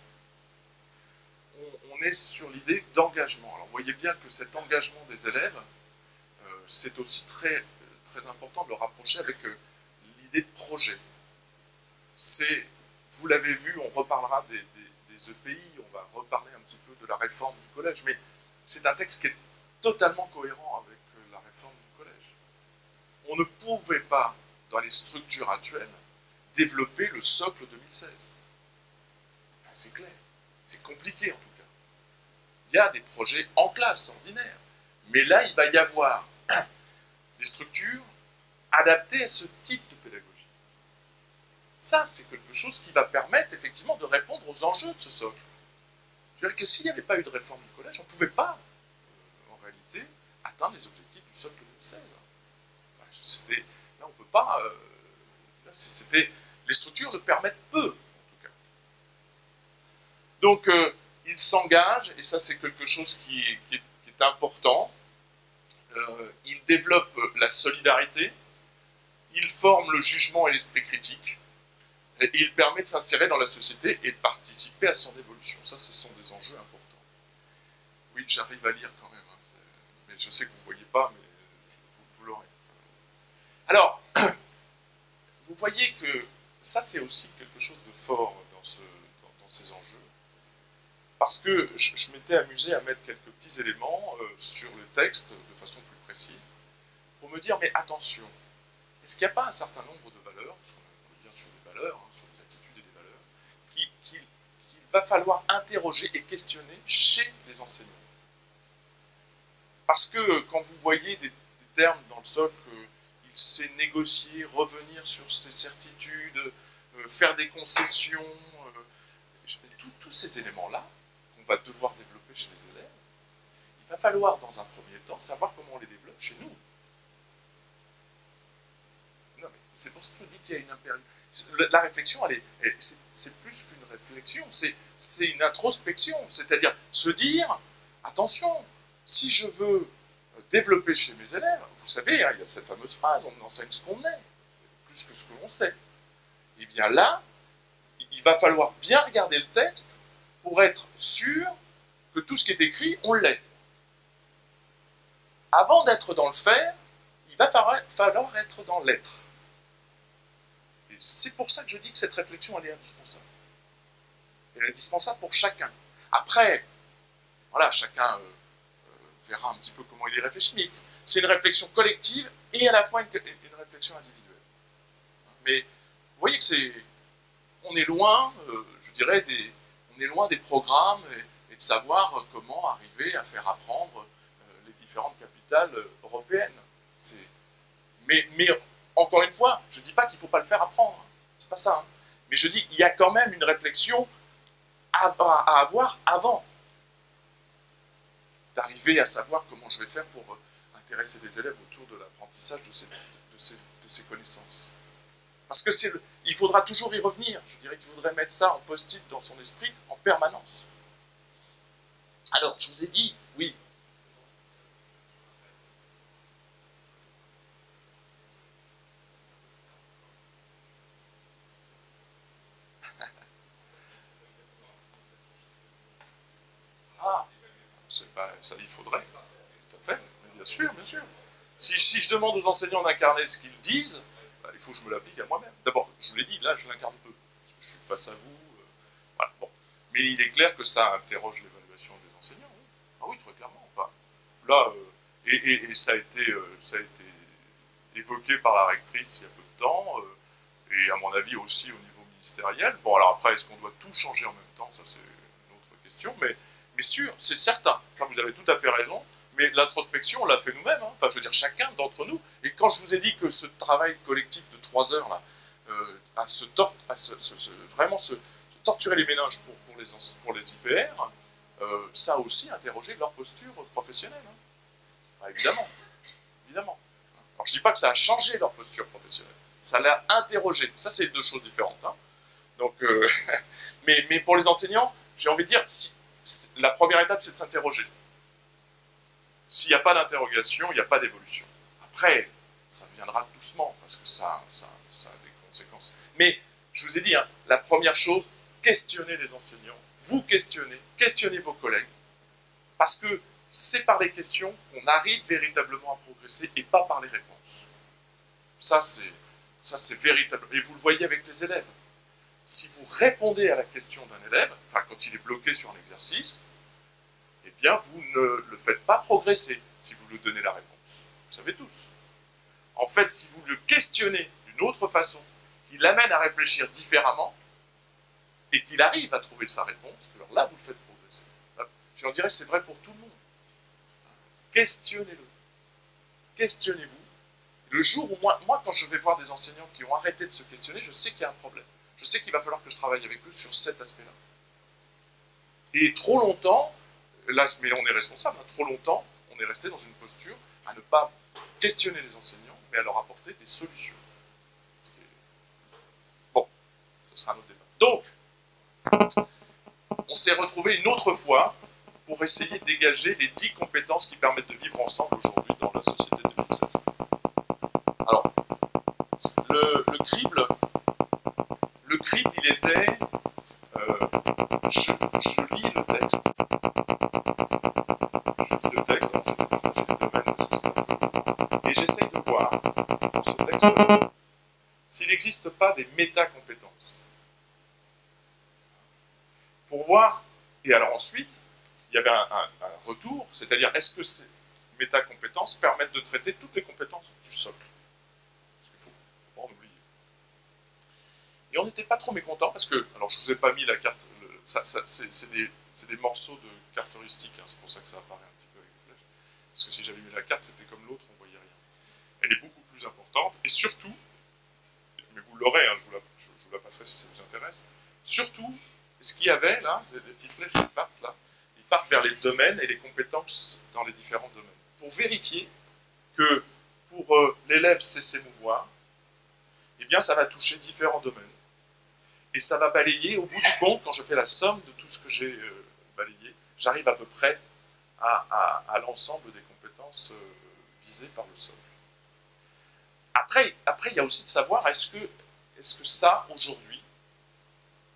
On est sur l'idée d'engagement. Alors vous voyez bien que cet engagement des élèves, c'est aussi très important de le rapprocher avec l'idée de projet. Vous l'avez vu, on reparlera des EPI, on va reparler un petit peu de la réforme du collège, mais c'est un texte qui est totalement cohérent avec la réforme du collège. On ne pouvait pas, dans les structures actuelles, développer le socle 2016. Enfin, c'est clair, c'est compliqué en tout cas. Il y a des projets en classe, ordinaires, mais là, il va y avoir des structures adaptées à ce type de pédagogie. Ça, c'est quelque chose qui va permettre effectivement de répondre aux enjeux de ce socle. Je veux dire que s'il n'y avait pas eu de réforme du collège, on ne pouvait pas, en réalité, atteindre les objectifs du socle 2016. Là, on ne peut pas... les structures le permettent peu, en tout cas. Donc, il s'engage, et ça, c'est quelque chose qui est important. Il développe la solidarité, il forme le jugement et l'esprit critique, et il permet de s'insérer dans la société et de participer à son évolution. Ça, ce sont des enjeux importants. Oui, j'arrive à lire quand même, hein, mais je sais que vous ne voyez pas, mais vous l'aurez. Alors, vous voyez que ça, c'est aussi quelque chose de fort dans ces enjeux. parce que je m'étais amusé à mettre quelques petits éléments sur le texte de façon plus précise, pour me dire, mais attention, est-ce qu'il n'y a pas un certain nombre de valeurs, parce qu'on est bien sur des valeurs, hein, sur des attitudes et des valeurs, qu'il va falloir interroger et questionner chez les enseignants. Parce que quand vous voyez des termes dans le socle, il sait négocier, revenir sur ses certitudes, faire des concessions, tous ces éléments-là qu'on va devoir développer chez les élèves, il va falloir dans un premier temps savoir comment on les développe chez nous. Non, mais c'est pour ça que je dis qu'il y a une impériale. La réflexion, c'est plus qu'une réflexion, c'est une introspection, c'est-à-dire se dire, attention, si je veux développer chez mes élèves, vous savez, hein, il y a cette fameuse phrase, on enseigne ce qu'on est, plus que ce que l'on sait. Et bien là, il va falloir bien regarder le texte pour être sûr que tout ce qui est écrit, on l'est. Avant d'être dans le faire, il va falloir être dans l'être. Et c'est pour ça que je dis que cette réflexion, elle est indispensable. Elle est indispensable pour chacun. Après, voilà, chacun verra un petit peu comment il y réfléchit, mais c'est une réflexion collective et à la fois une réflexion individuelle. Mais vous voyez que on est loin, je dirais, on est loin des programmes et de savoir comment arriver à faire apprendre les différentes capitales européennes. Mais encore une fois, je ne dis pas qu'il ne faut pas le faire apprendre, c'est pas ça. Hein. Mais je dis qu'il y a quand même une réflexion à avoir avant d'arriver à savoir comment je vais faire pour intéresser des élèves autour de l'apprentissage de ces connaissances. Parce que il faudra toujours y revenir. Je dirais qu'il faudrait mettre ça en post-it dans son esprit en permanence. Alors, je vous ai dit, oui. Ah, ça, il faudrait. Tout à fait, bien sûr, bien sûr. Si je demande aux enseignants d'incarner ce qu'ils disent, il faut que je me l'applique à moi-même. D'abord, je vous l'ai dit, là, je l'incarne peu. Parce que je suis face à vous. Voilà, bon. Mais il est clair que ça interroge l'évaluation des enseignants. Oui. Ah oui, très clairement. Enfin, là, et ça a été évoqué par la rectrice il y a peu de temps, et à mon avis aussi au niveau ministériel. Bon, alors après, est-ce qu'on doit tout changer en même temps? Ça, c'est une autre question. Mais sûr, c'est certain. Enfin, vous avez tout à fait raison. Mais l'introspection, on l'a fait nous-mêmes. Hein. Enfin, je veux dire, chacun d'entre nous. Et quand je vous ai dit que ce travail collectif de 3 heures, là, vraiment se torturer les méninges pour les IPR, ça a aussi interrogé leur posture professionnelle. Hein. Bah, évidemment. Évidemment. Alors, je ne dis pas que ça a changé leur posture professionnelle. Ça l'a interrogé. Ça, c'est deux choses différentes. Hein. Donc, mais pour les enseignants, j'ai envie de dire, la première étape, c'est de s'interroger. S'il n'y a pas d'interrogation, il n'y a pas d'évolution. Après, ça viendra doucement, parce que ça a des conséquences. Mais, je vous ai dit, hein, la première chose, questionnez les enseignants, vous questionnez vos collègues, parce que c'est par les questions qu'on arrive véritablement à progresser, et pas par les réponses. Ça, c'est véritable. Et vous le voyez avec les élèves. Si vous répondez à la question d'un élève, enfin, quand il est bloqué sur un exercice, eh bien, vous ne le faites pas progresser si vous lui donnez la réponse. Vous savez tous. En fait, si vous le questionnez d'une autre façon, qu'il l'amène à réfléchir différemment, et qu'il arrive à trouver sa réponse, alors là, vous le faites progresser. Je dirais que c'est vrai pour tout le monde. Questionnez-le. Questionnez-vous. Le jour où moi, quand je vais voir des enseignants qui ont arrêté de se questionner, je sais qu'il y a un problème. Je sais qu'il va falloir que je travaille avec eux sur cet aspect-là. Et trop longtemps, là, mais on est responsable, hein, trop longtemps, on est resté dans une posture à ne pas questionner les enseignants, mais à leur apporter des solutions. Bon, ce sera un autre débat. Donc, on s'est retrouvé une autre fois pour essayer de dégager les 10 compétences qui permettent de vivre ensemble aujourd'hui dans la société de 2016. Alors, le crible, il était... je lis le texte. Et j'essaye de voir dans ce texte s'il n'existe pas des métacompétences. Pour voir, et alors ensuite, il y avait un retour, c'est-à-dire est-ce que ces métacompétences permettent de traiter toutes les compétences du socle? Parce qu'il faut pas en oublier. Et on n'était pas trop mécontents parce que, alors je vous ai pas mis la carte, c'est des morceaux de carte heuristique, hein, c'est pour ça que ça apparaît un petit peu avec les flèches. Parce que si j'avais mis la carte, c'était comme l'autre, on voyait rien. Elle est beaucoup plus importante, et surtout, mais vous l'aurez, hein, je vous la passerai si ça vous intéresse, surtout, ce qu'il y avait là, les petites flèches qui partent là, ils partent vers les domaines et les compétences dans les différents domaines. Pour vérifier que pour l'élève sait s'émouvoir, eh bien ça va toucher différents domaines. Et ça va balayer, au bout du compte, quand je fais la somme de tout ce que j'ai balayé, j'arrive à peu près à l'ensemble des compétences visées par le socle. Après, il y a aussi de savoir, est-ce que ça, aujourd'hui,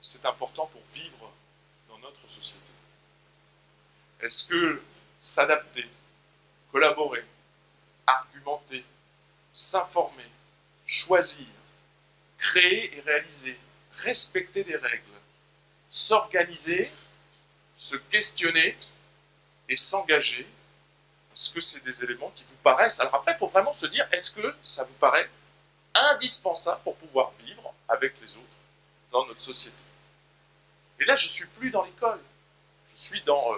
c'est important pour vivre dans notre société? Est-ce que s'adapter, collaborer, argumenter, s'informer, choisir, créer et réaliser, respecter des règles, s'organiser, se questionner et s'engager, est-ce que c'est des éléments qui vous paraissent... Alors après, il faut vraiment se dire, est-ce que ça vous paraît indispensable pour pouvoir vivre avec les autres dans notre société? Et là, je ne suis plus dans l'école, je suis dans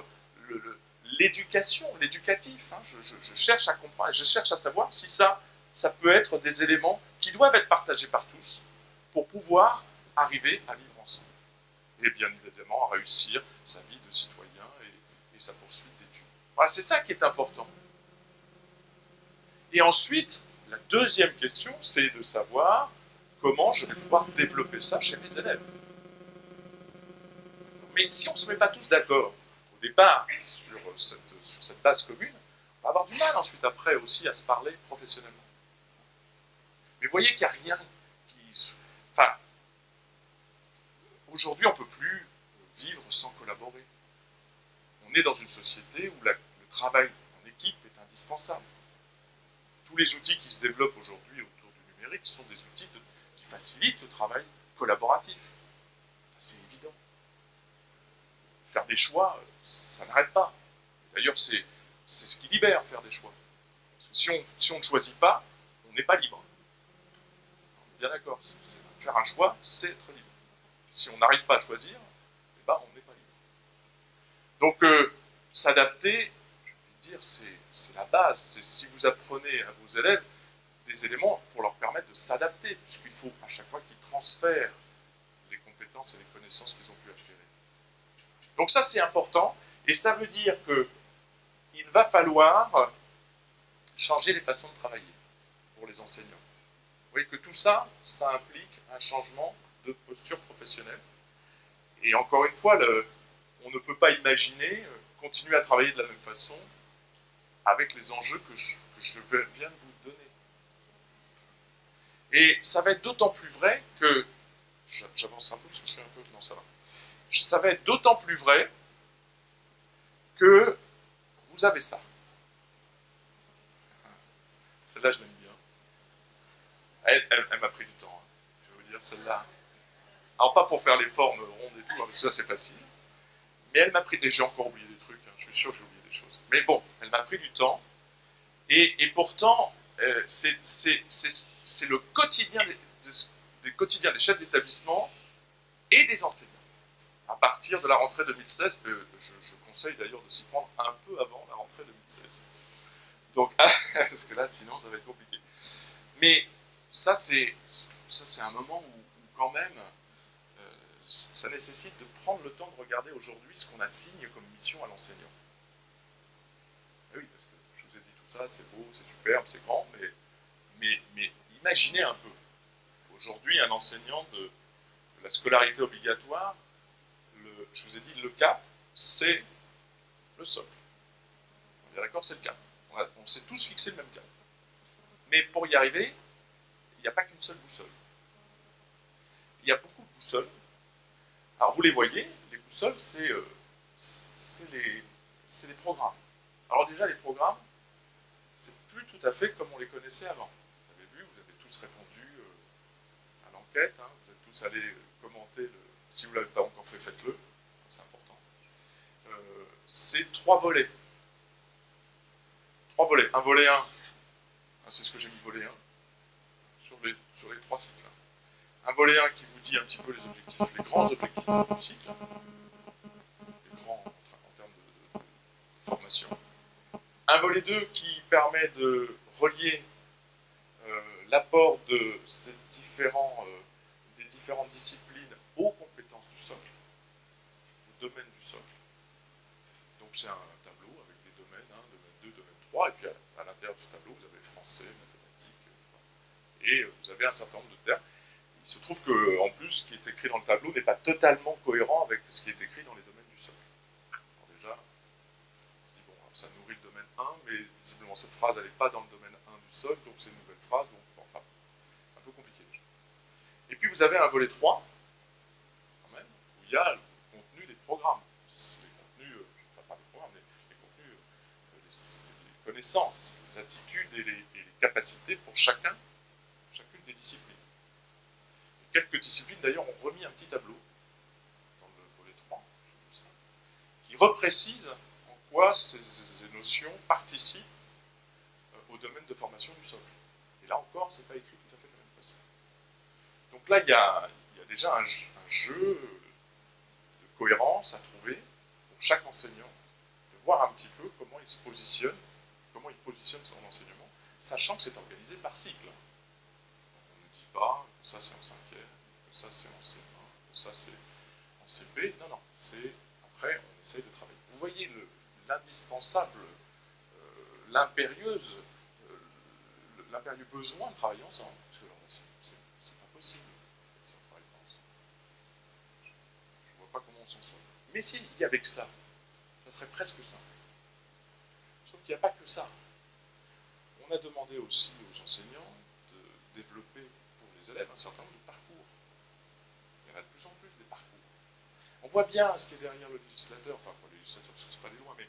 l'éducation, l'éducatif. Hein. Je cherche à comprendre, je cherche à savoir si ça peut être des éléments qui doivent être partagés par tous pour pouvoir arriver à vivre ensemble. Et bien évidemment, à réussir sa vie de citoyen et sa poursuite d'études. Voilà, c'est ça qui est important. Et ensuite, la deuxième question, c'est de savoir comment je vais pouvoir développer ça chez mes élèves. Mais si on ne se met pas tous d'accord au départ sur cette base commune, on va avoir du mal ensuite après aussi à se parler professionnellement. Mais vous voyez qu'il n'y a rien qui... Enfin, aujourd'hui, on ne peut plus vivre sans collaborer. On est dans une société où le travail en équipe est indispensable. Tous les outils qui se développent aujourd'hui autour du numérique sont des outils qui facilitent le travail collaboratif. C'est évident. Faire des choix, ça n'arrête pas. D'ailleurs, c'est ce qui libère, faire des choix. Parce que si on ne choisit pas, on n'est pas libre. On est bien d'accord. Faire un choix, c'est être libre. Si on n'arrive pas à choisir, eh ben, on n'est pas libre. Donc, s'adapter, je vais dire, c'est la base. C'est si vous apprenez à vos élèves des éléments pour leur permettre de s'adapter, puisqu'il faut à chaque fois qu'ils transfèrent les compétences et les connaissances qu'ils ont pu acquérir. Donc ça, c'est important, et ça veut dire qu'il va falloir changer les façons de travailler pour les enseignants. Vous voyez que tout ça, ça implique un changement de posture professionnelle. Et encore une fois, on ne peut pas imaginer continuer à travailler de la même façon avec les enjeux que je viens de vous donner. Et ça va être d'autant plus vrai que... J'avance un peu parce que je suis un peu... Non, ça va. Ça va être d'autant plus vrai que vous avez ça. Celle-là, je l'aime bien. Elle m'a pris du temps. Hein. Je vais vous dire, celle-là. Alors, pas pour faire les formes rondes et tout, hein, parce que ça, c'est facile. Mais elle m'a pris... Et j'ai encore oublié des trucs, hein, je suis sûr que j'ai oublié des choses. Mais bon, elle m'a pris du temps. Et pourtant, c'est le quotidien des chefs d'établissement et des enseignants. À partir de la rentrée 2016, je conseille d'ailleurs de s'y prendre un peu avant la rentrée 2016. Donc, parce que là, sinon, ça va être compliqué. Mais ça, c'est un moment où quand même, ça nécessite de prendre le temps de regarder aujourd'hui ce qu'on assigne comme mission à l'enseignant. Oui, parce que je vous ai dit tout ça, c'est beau, c'est superbe, c'est grand, mais imaginez un peu. Aujourd'hui, un enseignant de la scolarité obligatoire, je vous ai dit, le cap, c'est le socle. On est bien d'accord, c'est le cap. On s'est tous fixé le même cap. Mais pour y arriver, il n'y a pas qu'une seule boussole. Il y a beaucoup de boussoles. Alors vous les voyez, les boussoles, c'est les programmes. Alors déjà, les programmes, c'est plus tout à fait comme on les connaissait avant. Vous avez vu, vous avez tous répondu à l'enquête, hein, vous êtes tous allés commenter, si vous ne l'avez pas encore fait, faites-le, c'est important. c'est 3 volets. 3 volets. Un volet 1, c'est ce que j'ai mis volet 1, sur les 3 cycles. Un volet 1 qui vous dit un petit peu les objectifs, les grands objectifs du cycle, les grands en termes de formation. Un volet 2 qui permet de relier l'apport de ces des différentes disciplines aux compétences du socle, au domaine du socle. Donc c'est un tableau avec des domaines 1, domaine 2, domaine 3, et puis à l'intérieur de ce tableau, vous avez français, mathématiques, et vous avez un certain nombre de termes. Il se trouve qu'en plus, ce qui est écrit dans le tableau n'est pas totalement cohérent avec ce qui est écrit dans les domaines du socle. Alors déjà, on se dit, bon, ça nourrit le domaine 1, mais visiblement cette phrase, elle n'est pas dans le domaine 1 du socle, donc c'est une nouvelle phrase, donc enfin, un peu compliqué. Et puis vous avez un volet 3, quand même, où il y a le contenu des programmes. Les contenus, enfin pas des programmes, mais les contenus, les connaissances, les attitudes et les capacités pour chacune des disciplines. Quelques disciplines, d'ailleurs, ont remis un petit tableau dans le volet 3, qui reprécise en quoi ces notions participent au domaine de formation du socle. Et là encore, ce n'est pas écrit tout à fait de la même façon. Donc là, il y a déjà un jeu de cohérence à trouver pour chaque enseignant, de voir un petit peu comment il se positionne, comment il positionne son enseignement, sachant que c'est organisé par cycle. Donc on ne dit pas que ça c'est en 5e, que ça c'est en CM1, que ça c'est en CP. Non, non, c'est après on essaye de travailler. Vous voyez l'indispensable, l'impérieux besoin de travailler ensemble. Parce que c'est pas possible en fait, si on travaille pas ensemble. Je vois pas comment on s'en sort. Mais s'il y avait que ça serait presque simple. Sauf qu'il n'y a pas que ça. On a demandé aussi aux enseignants de développer pour les élèves un certain nombre de parcours. Il y en a de plus en plus des parcours. On voit bien ce qui est derrière le législateur, enfin pas le législateur parce que ce n'est pas des lois, mais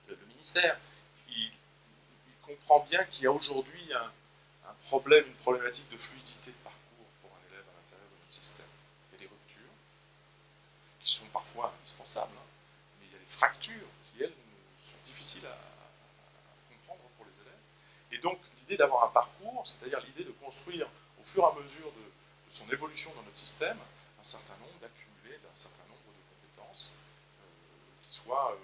le ministère, il comprend bien qu'il y a aujourd'hui un problème, une problématique de fluidité de parcours pour un élève à l'intérieur de notre système. Il y a des ruptures qui sont parfois indispensables, hein, mais il y a des fractures qui, elles, sont difficiles à comprendre pour les élèves. Et donc, l'idée d'avoir un parcours, c'est-à-dire l'idée de construire au fur et à mesure de son évolution dans notre système, un certain nombre d'accumulés d'un certain nombre de compétences qui soient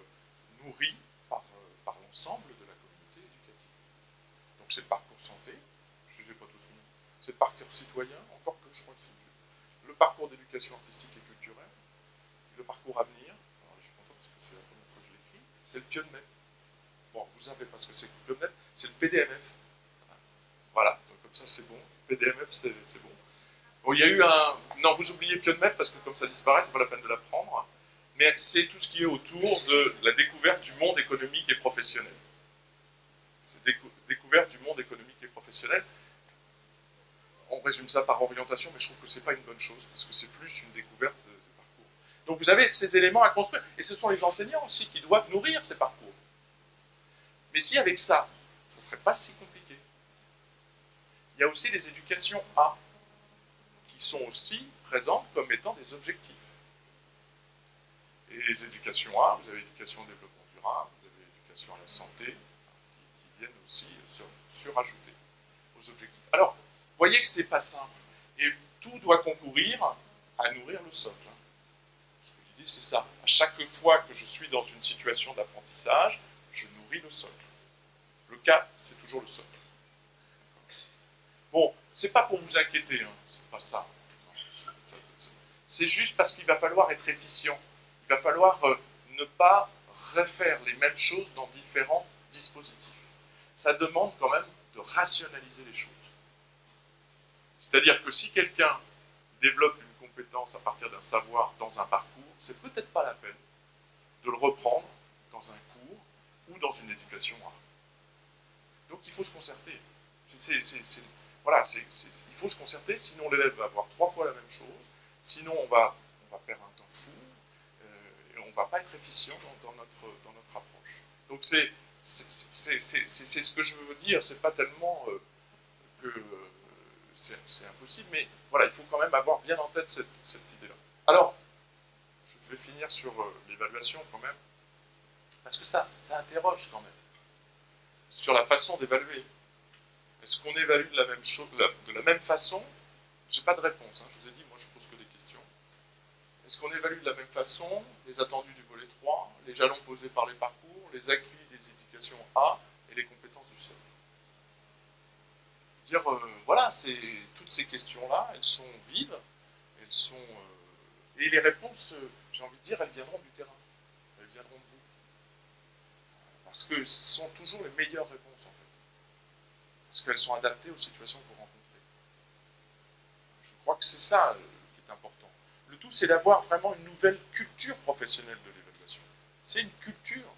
nourries par l'ensemble de la communauté éducative. Donc c'est le parcours santé, je ne les ai pas tous mis, c'est le parcours citoyen, encore que je crois que c'est le parcours d'éducation artistique et culturelle, le parcours avenir, alors je suis content parce que c'est la première fois que je l'écris, c'est le PIONMEP. Bon, vous savez pas ce que c'est que le PIONMEP, c'est le PDMF. Voilà, donc comme ça c'est bon, PDMF c'est bon. Bon, il y a eu un... Non, vous oubliez PIONMEP parce que comme ça disparaît, c'est pas la peine de l'apprendre. Mais c'est tout ce qui est autour de la découverte du monde économique et professionnel. C'est découverte du monde économique et professionnel. On résume ça par orientation, mais je trouve que c'est pas une bonne chose, parce que c'est plus une découverte de parcours. Donc vous avez ces éléments à construire, et ce sont les enseignants aussi qui doivent nourrir ces parcours. Mais si avec ça, ça ne serait pas si compliqué. Il y a aussi les éducations A, qui sont aussi présentes comme étant des objectifs. Et les éducations A, vous avez éducation au développement durable, vous avez éducation à la santé, qui viennent aussi se surajouter aux objectifs. Alors, vous voyez que c'est pas simple. Et tout doit concourir à nourrir le socle. Parce que l'idée, c'est ça. À chaque fois que je suis dans une situation d'apprentissage, je nourris le socle. Le cas, c'est toujours le socle. Bon, c'est pas pour vous inquiéter, hein. C'est pas ça. C'est juste parce qu'il va falloir être efficient. Il va falloir ne pas refaire les mêmes choses dans différents dispositifs. Ça demande quand même de rationaliser les choses. C'est-à-dire que si quelqu'un développe une compétence à partir d'un savoir dans un parcours, c'est peut-être pas la peine de le reprendre dans un cours ou dans une éducation A. Donc il faut se concerter. Voilà, il faut se concerter, sinon l'élève va avoir 3 fois la même chose, sinon on va perdre un temps fou, et on ne va pas être efficient dans notre approche. Donc c'est ce que je veux dire, c'est pas tellement que c'est impossible, mais voilà, il faut quand même avoir bien en tête cette idée-là. Alors, je vais finir sur les l'évaluation quand même, parce que ça interroge quand même sur la façon d'évaluer. Est-ce qu'on évalue de la même chose, de la même façon? J'ai pas de réponse, hein. Je vous ai dit, moi je pose que des questions. Est-ce qu'on évalue de la même façon les attendus du volet 3, les jalons posés par les parcours, les acquis des éducations A et les compétences du sol? Dire, voilà, toutes ces questions-là, elles sont vives, elles sont, et les réponses, j'ai envie de dire, elles viendront du terrain, elles viendront de vous. Parce que ce sont toujours les meilleures réponses, en fait. Parce qu'elles sont adaptées aux situations que vous rencontrez. Je crois que c'est ça qui est important. Le tout, c'est d'avoir vraiment une nouvelle culture professionnelle de l'évaluation. C'est une culture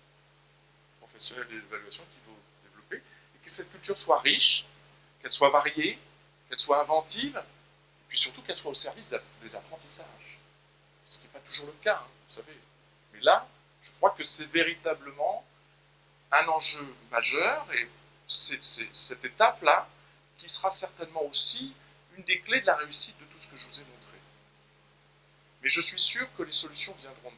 professionnelle de l'évaluation qu'il faut développer, et que cette culture soit riche, qu'elle soit variée, qu'elle soit inventive, et puis surtout qu'elle soit au service des apprentissages. Ce qui n'est pas toujours le cas, hein, vous savez. Mais là, je crois que c'est véritablement un enjeu majeur, et c'est cette étape-là qui sera certainement aussi une des clés de la réussite de tout ce que je vous ai montré. Mais je suis sûr que les solutions viendront de